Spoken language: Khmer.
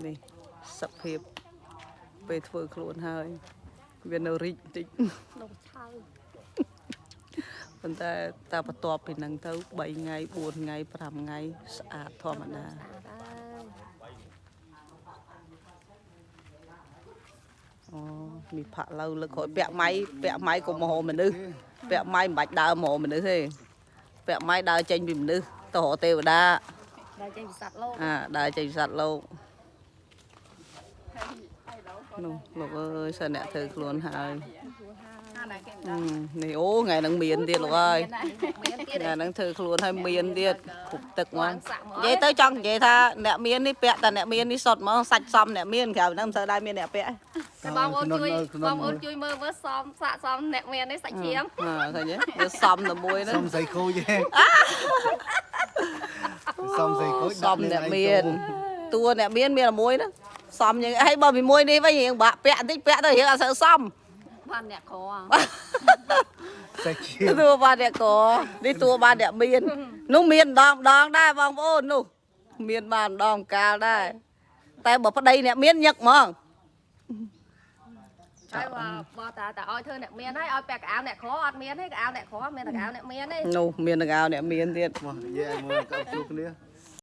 นี่สภาพไปធ្វើខ្លួនហើយវានៅរីកតិចប៉ុន្តែតាបន្ទាប់ពីហ្នឹងទៅ3ថ្ងៃ4ថ្ងៃ5ថ្ងៃស្អាតធម្មតាអូមានផាក់ឡូវលើក្រោយពាក់ម៉ៃក៏មហោមនុស្សពាក់ម៉ៃមិនបាច់ដើរមហោមនុស្សទេពាក់ម៉ៃដើរចេញពីមនុស្សទៅរកទេវតាដើរចេញពីសត្វលោកដើរចេញពីសត្វលោកនោះលោកអើយសិនអ្នកធ្វើខ្លួនហើយនេះអូថ្ងៃហ្នឹងមានទៀតលោកអើយថ្ងៃហ្នឹងធ្វើខ្លួនហើយមានទៀតគ្រប់ទឹកមកនិយាយទៅចង់និយាយថាអ្នកមាននេះពាក់តែអ្នកមាននេះសុតហ្មងសាច់សមអ្នកមានក្រៅហ្នឹងមិនសូវដែរមានអ្នកពាក់ទេបងប្អូនជួយមើលសមសាក់សមអ្នកមាននេះសាច់ឈាមឃើញទេវាសមតែមួយហ្នឹងសមស្អីគូចទេសមស្អីគូចសមអ្នកមានតួអ្នកមានតែមួយហ្នឹងសមយ៉ាងហើយបើពីមួយនេះវិញរៀងបាក់ពាក់បន្តិចពាក់ទៅរៀងអត់សូវសមបានអ្នកក្រសាច់ឈាមតួបានអ្នកក្រនេះតួបានអ្នកមាននោះមានម្ដងដែរបងប្អូននោះមានបានម្ដងកាលដែរតែបើប្តីអ្នកមានញឹកហ្មងហើយបើតាឲ្យធ្វើអ្នកមានហើយឲ្យពាក់កៅអៅអ្នកក្រអត់មានទេកៅអៅអ្នកក្រមានតែកៅអៅអ្នកមានទេនោះមានតែកៅអៅអ្នកមានទៀតមកនិយាយឲ្យមើលកៅជួបគ្នា